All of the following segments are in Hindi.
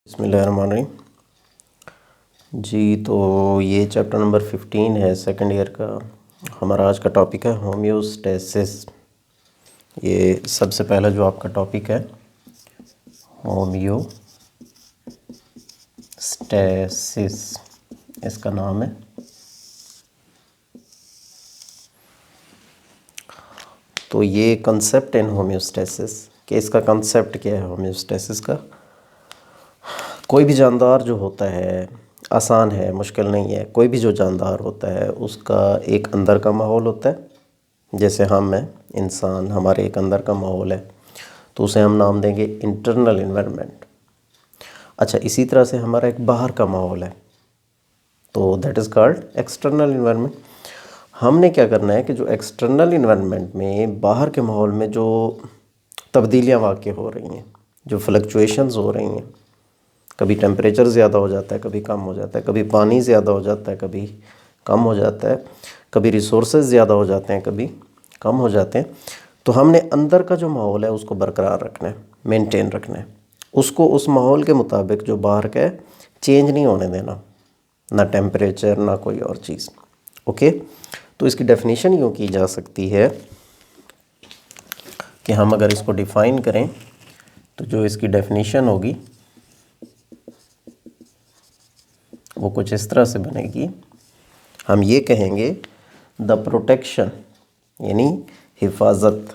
बिस्मिल्लाहिर्रहमानिर्रहीम जी। तो ये चैप्टर नंबर 15 है सेकंड ईयर का। हमारा आज का टॉपिक है होम्योस्टेसिस। ये सबसे पहला जो आपका टॉपिक है होम्योस्टेसिस, इसका नाम है। तो ये कंसेप्ट इन होम्योस्टेसिस कि इसका कंसेप्ट क्या है होम्योस्टेसिस का। कोई भी जानदार जो होता है, आसान है, मुश्किल नहीं है। कोई भी जो जानदार होता है उसका एक अंदर का माहौल होता है। जैसे हम हैं इंसान, हमारे एक अंदर का माहौल है, तो उसे हम नाम देंगे इंटरनल इन्वायरमेंट। अच्छा, इसी तरह से हमारा एक बाहर का माहौल है, तो that is called external environment. हमने क्या करना है कि जो एक्सटर्नल इन्वायरमेंट में, बाहर के माहौल में जो तब्दीलियाँ वाक़ हो रही हैं, जो फ्लक्चुएशंस हो रही हैं, कभी टेम्परेचर ज़्यादा हो जाता है, कभी कम हो जाता है, कभी पानी ज़्यादा हो जाता है, कभी कम हो जाता है, कभी रिसोर्सेज ज़्यादा हो जाते हैं, कभी कम हो जाते हैं। तो हमने अंदर का जो माहौल है उसको बरकरार रखना है, मेंटेन रखना है उसको। उस माहौल के मुताबिक जो बाहर का है चेंज नहीं होने देना, ना टेम्परेचर ना कोई और चीज़। ओके, तो इसकी डेफिनेशन यूँ की जा सकती है कि हम अगर इसको डिफ़ाइन करें तो जो इसकी डेफिनेशन होगी वो कुछ इस तरह से बनेगी। हम ये कहेंगे द प्रोटेक्शन, यानी हिफाजत,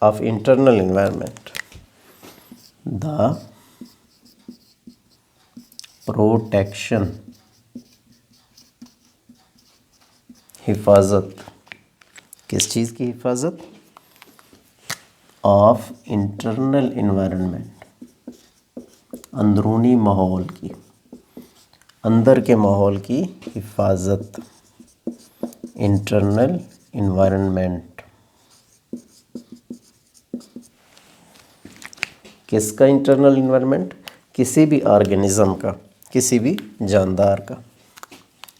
of internal environment. The protection, हिफाजत, किस चीज़ की हिफाजत? ऑफ इंटरनल इन्वायरमेंट, अंदरूनी माहौल की, अंदर के माहौल की हिफाजत। इंटरनल इन्वायरमेंट, किसका इंटरनल इन्वायरमेंट? किसी भी ऑर्गेनिज्म का, किसी भी जानदार का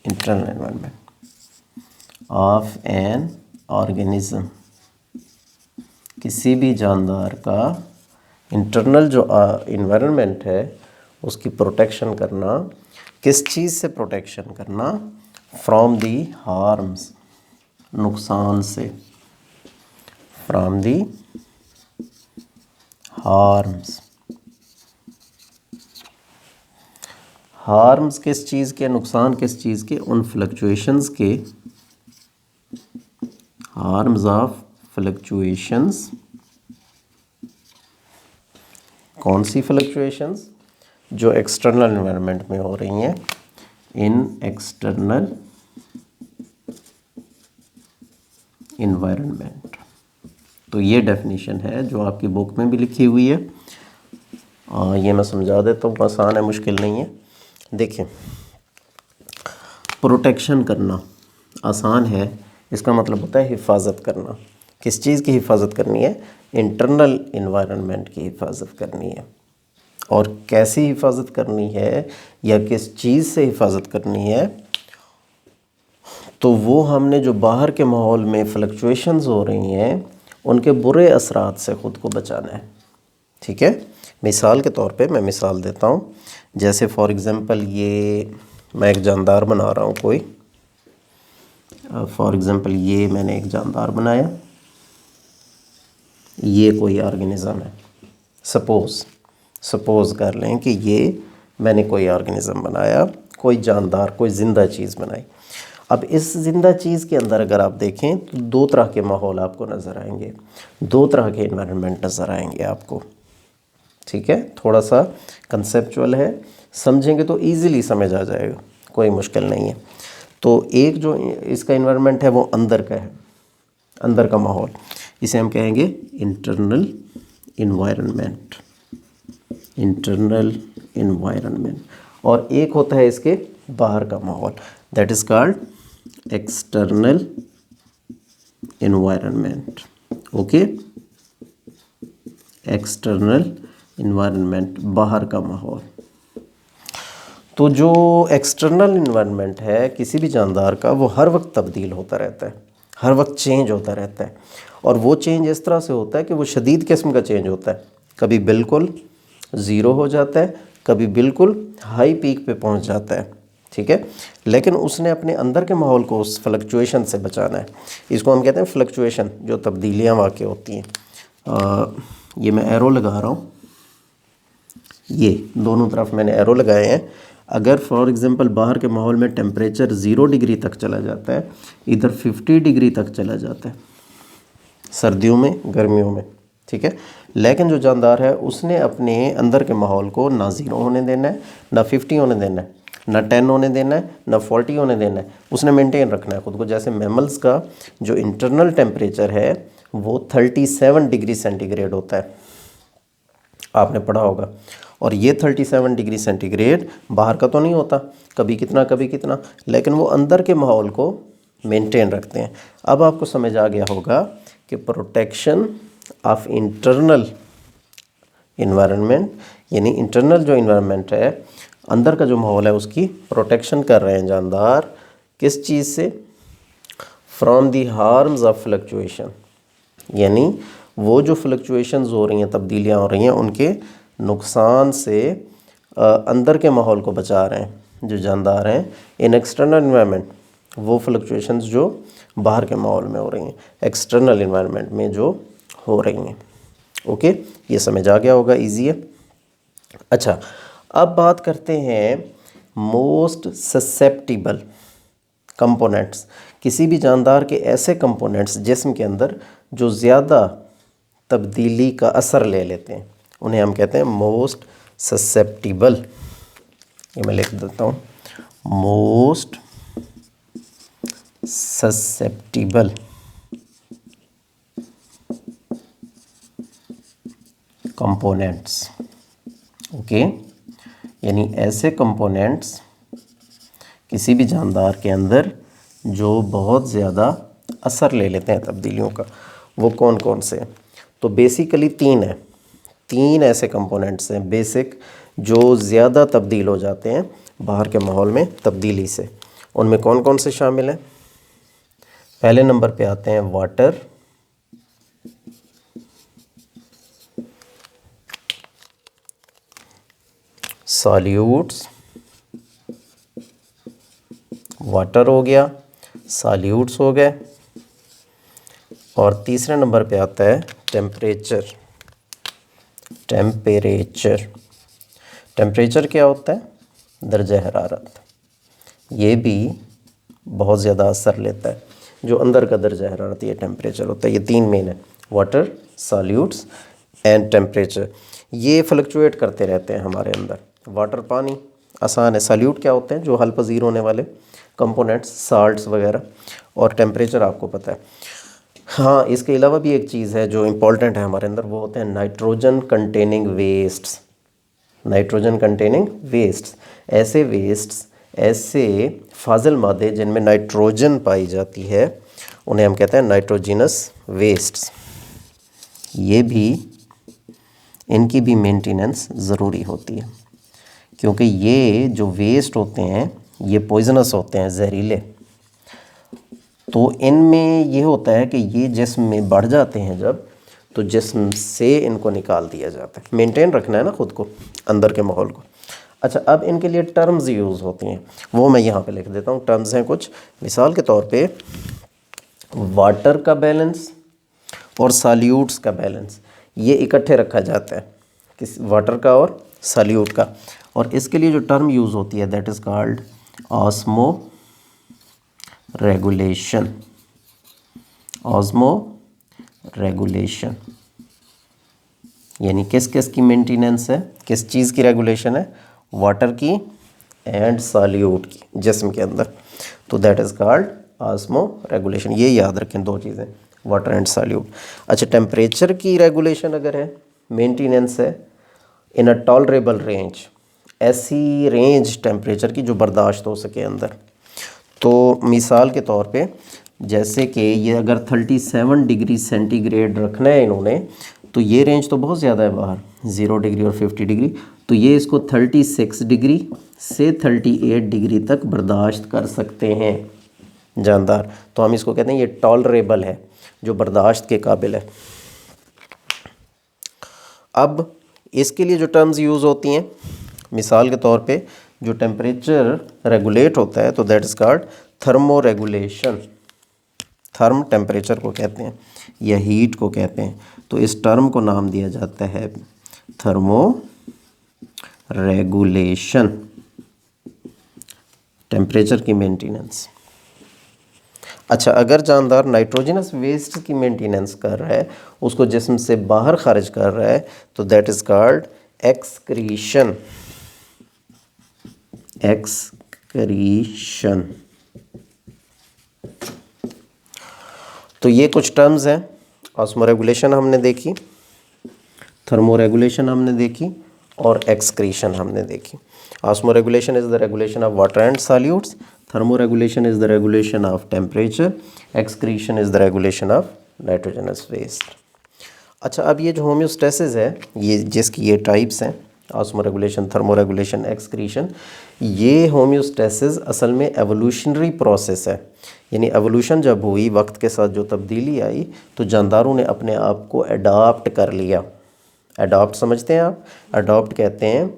internal environment of an organism. किसी भी जानदार का इंटरनल जो इन्वायरमेंट है उसकी प्रोटेक्शन करना। किस चीज़ से प्रोटेक्शन करना? फ्रॉम दी हार्म्स, नुकसान से। फ्रॉम दी हार्म्स, हार्म्स किस चीज़ के? नुकसान किस चीज़ के? उन फ्लक्चुएशंस के, हार्म्स ऑफ फ्लक्चुएशंस। कौन सी फ्लक्चुएशंस? जो एक्सटर्नल इन्वायरमेंट में हो रही हैं, इन एक्सटर्नल इन्वायरमेंट। तो ये डेफिनेशन है जो आपकी बुक में भी लिखी हुई है। ये मैं समझा देता हूँ, आसान है, मुश्किल नहीं है। देखिए, प्रोटेक्शन करना आसान है, इसका मतलब होता है हिफाजत करना। किस चीज़ की हिफाजत करनी है? इंटरनल इन्वायरमेंट की हिफाजत करनी है। और कैसी हिफाजत करनी है या किस चीज़ से हिफाजत करनी है, तो वो हमने जो बाहर के माहौल में फ्लक्चुएशंस हो रही हैं उनके बुरे असरात से ख़ुद को बचाना है। ठीक है, मिसाल के तौर पे मैं मिसाल देता हूँ। जैसे फॉर एग्ज़ाम्पल, ये मैं एक जानदार बना रहा हूँ कोई। फॉर एग्ज़ाम्पल, ये मैंने एक जानदार बनाया, ये कोई ऑर्गेनिज़म है। सपोज़ कर लें कि ये मैंने कोई ऑर्गेनिज़म बनाया, कोई जानदार, कोई ज़िंदा चीज़ बनाई। अब इस ज़िंदा चीज़ के अंदर अगर आप देखें तो दो तरह के माहौल आपको नज़र आएंगे, दो तरह के इन्वायरमेंट नज़र आएंगे आपको। ठीक है, थोड़ा सा कंसेप्चुअल है, समझेंगे तो ईज़िली समझ आ जाएगा, कोई मुश्किल नहीं है। तो एक जो इसका इन्वायरमेंट है वो अंदर का है, अंदर का माहौल, इसे हम कहेंगे इंटरनल इन्वायरमेंट। Internal environment. और एक होता है इसके बाहर का माहौल, that is called external environment. Okay, external environment, बाहर का माहौल। तो जो एक्सटर्नल इन्वायरमेंट है किसी भी जानदार का, वो हर वक्त तब्दील होता रहता है, हर वक्त चेंज होता रहता है। और वो चेंज इस तरह से होता है कि वो शदीद किस्म का चेंज होता है। कभी बिल्कुल ज़ीरो हो जाता है, कभी बिल्कुल हाई पीक पे पहुंच जाता है, ठीक है। लेकिन उसने अपने अंदर के माहौल को उस फ्लक्चुएशन से बचाना है। इसको हम कहते हैं फ्लक्चुएशन, जो तब्दीलियां वाक़ होती हैं। ये मैं एरो लगा रहा हूँ, ये दोनों तरफ मैंने एरो लगाए हैं। अगर फॉर एग्ज़ाम्पल बाहर के माहौल में टेम्परेचर 0 डिग्री तक चला जाता है, इधर 50 डिग्री तक चला जाता है सर्दियों में, गर्मियों में, ठीक है। लेकिन जो जानदार है उसने अपने अंदर के माहौल को ना 0 होने देना है, ना 50 होने देना है, ना 10 होने देना है, ना 40 होने देना है। उसने मेंटेन रखना है ख़ुद को। जैसे मैमल्स का जो इंटरनल टेम्परेचर है वो 37 डिग्री सेंटीग्रेड होता है, आपने पढ़ा होगा। और ये 37 डिग्री सेंटीग्रेड बाहर का तो नहीं होता, कभी कितना कभी कितना, लेकिन वो अंदर के माहौल को मेंटेन रखते हैं। अब आपको समझ आ गया होगा कि प्रोटेक्शन ऑफ इंटरनल इन्वायरमेंट, यानी इंटरनल जो इन्वायरमेंट है, अंदर का जो माहौल है, उसकी प्रोटेक्शन कर रहे हैं जानदार। किस चीज़ से? From the harms of fluctuation, यानी वो जो फ्लक्चुएशंस हो रही हैं, तब्दीलियाँ हो रही हैं, उनके नुकसान से अंदर के माहौल को बचा रहे हैं जो जानदार हैं। इन एक्सटर्नल इन्वायरमेंट, वो फ्लक्चुएशंस जो बाहर के माहौल में हो रही हैं, एक्सटर्नल इन्वायरमेंट में जो हो रही हैं। ओके, ये समझ आ गया होगा, इजी है। अच्छा, अब बात करते हैं मोस्ट ससेप्टिबल कंपोनेंट्स। किसी भी जानदार के ऐसे कंपोनेंट्स जिस्म के अंदर जो ज़्यादा तब्दीली का असर ले लेते हैं, उन्हें हम कहते हैं मोस्ट ससेप्टिबल। ये मैं लिख देता हूँ, मोस्ट ससेप्टिबल कंपोनेंट्स। ओके, यानी ऐसे कंपोनेंट्स किसी भी जानदार के अंदर जो बहुत ज़्यादा असर ले लेते हैं तब्दीलियों का, वो कौन कौन से हैं? तो बेसिकली 3 हैं। 3 ऐसे कंपोनेंट्स हैं बेसिक जो ज़्यादा तब्दील हो जाते हैं बाहर के माहौल में तब्दीली से। उनमें कौन कौन से शामिल हैं? पहले नंबर पे आते हैं वाटर, सॉल्यूट्स, वाटर हो गया, सॉल्यूट्स हो गए, और तीसरे नंबर पे आता है टेम्परेचर। टेम्परेचर, टेम्परेचर क्या होता है? दर्जा हरारत। ये भी बहुत ज़्यादा असर लेता है, जो अंदर का दर्जा हरारत, ये टेम्परेचर होता है। ये 3 मेन है, वाटर, सॉल्यूट्स एंड टेम्परेचर। ये फ्लक्चुएट करते रहते हैं हमारे अंदर। वाटर, पानी आसान है। सॉल्यूट क्या होते हैं? जो हल पजीर होने वाले कंपोनेंट्स, साल्ट्स वगैरह। और टेम्परेचर आपको पता है। हाँ, इसके अलावा भी एक चीज़ है जो इम्पॉर्टेंट है हमारे अंदर, वो होते हैं nitrogen containing wastes. Nitrogen containing wastes, ऐसे वेस्ट्स, ऐसे फाजिल मादे जिनमें नाइट्रोजन पाई जाती है, उन्हें हम कहते हैं नाइट्रोजिनस वेस्ट्स। ये भी, इनकी भी मेंटेनेंस ज़रूरी होती है, क्योंकि ये जो वेस्ट होते हैं ये पॉइजनस होते हैं, जहरीले। तो इनमें ये होता है कि ये जिस्म में बढ़ जाते हैं जब, तो जिस्म से इनको निकाल दिया जाता है। मेंटेन रखना है ना ख़ुद को, अंदर के माहौल को। अच्छा, अब इनके लिए टर्म्स यूज़ होती हैं, वो मैं यहाँ पे लिख देता हूँ। टर्म्स हैं कुछ, मिसाल के तौर पे वाटर का बैलेंस और सॉल्यूट्स का बैलेंस, ये इकट्ठे रखा जाता है, किस वाटर का और सॉल्यूट का। और इसके लिए जो टर्म यूज़ होती है that is called osmo regulation. Osmo regulation, यानी किस किस की मेंटेनेंस है, किस चीज़ की रेगुलेशन है? वाटर की एंड सॉल्यूट की, जिस्म के अंदर। तो that is called osmo regulation. ये याद रखें, 2 चीज़ें, वाटर एंड सॉल्यूट। अच्छा, टेम्परेचर की रेगुलेशन अगर है, मेंटेनेंस है इन अ टॉलरेबल रेंज, ऐसी रेंज टेम्परेचर की जो बर्दाश्त हो सके अंदर। तो मिसाल के तौर पे जैसे कि ये अगर 37 डिग्री सेंटीग्रेड रखना है इन्होंने, तो ये रेंज तो बहुत ज़्यादा है बाहर, 0 डिग्री और 50 डिग्री। तो ये इसको 36 डिग्री से 38 डिग्री तक बर्दाश्त कर सकते हैं जानदार। तो हम इसको कहते हैं ये टॉलरेबल है, जो बर्दाश्त के काबिल है। अब इसके लिए जो टर्म्स यूज़ होती हैं मिसाल के तौर पे जो टेम्परेचर रेगुलेट होता है तो that is called thermoregulation. Therm temperature को कहते हैं या हीट को कहते हैं, तो इस टर्म को नाम दिया जाता है थर्मो रेगुलेशन, टेम्परेचर की मेंटेनेंस। अच्छा, अगर जानदार नाइट्रोजनस वेस्ट की मेंटेनेंस कर रहा है, उसको जिस्म से बाहर खारिज कर रहा है, तो that is called excretion. Excretion. तो ये कुछ टर्म्स हैं। ऑस्मोरेगुलेशन हमने देखी, थर्मोरेगुलेशन हमने देखी और एक्सक्रीशन हमने देखी। Osmoregulation is the regulation of water and solutes, thermoregulation is the regulation of temperature, excretion is the regulation of nitrogenous waste. अच्छा, अब ये जो होम्योस्टेसिस है, ये जिसकी ये टाइप्स हैं, ऑस्मोरेगुलेशन, थर्मोरेगुलेशन, एक्सक्रीशन, ये होम्योस्टेसिस असल में एवोल्यूशनरी प्रोसेस है। यानी एवोल्यूशन जब हुई, वक्त के साथ जो तब्दीली आई, तो जानदारों ने अपने आप को अडॉप्ट कर लिया। अडॉप्ट समझते हैं आप? अडॉप्ट कहते हैं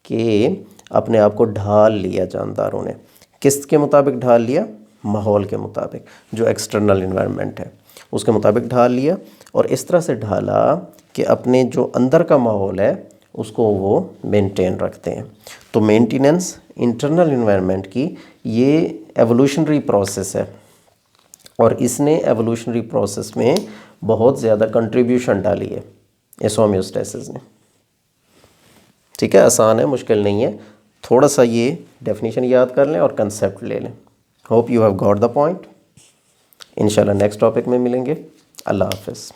कि अपने आप को ढाल लिया जानदारों ने। किसके मुताबिक ढाल लिया? माहौल के मुताबिक, जो एक्सटर्नल इन्वायरमेंट है उसके मुताबिक ढाल लिया, और इस तरह से ढाला कि अपने जो अंदर का माहौल है उसको वो मेंटेन रखते हैं। तो मेंटेनेंस इंटरनल इन्वायरमेंट की ये एवोल्यूशनरी प्रोसेस है, और इसने एवोल्यूशनरी प्रोसेस में बहुत ज़्यादा कंट्रीब्यूशन डाली है इस होम्योस्टेसिस ने। ठीक है, आसान है, मुश्किल नहीं है। थोड़ा सा ये डेफिनेशन याद कर लें और कंसेप्ट ले लें। Hope you have got the point. इंशाल्लाह नेक्स्ट टॉपिक में मिलेंगे। अल्लाह हाफ़िज़।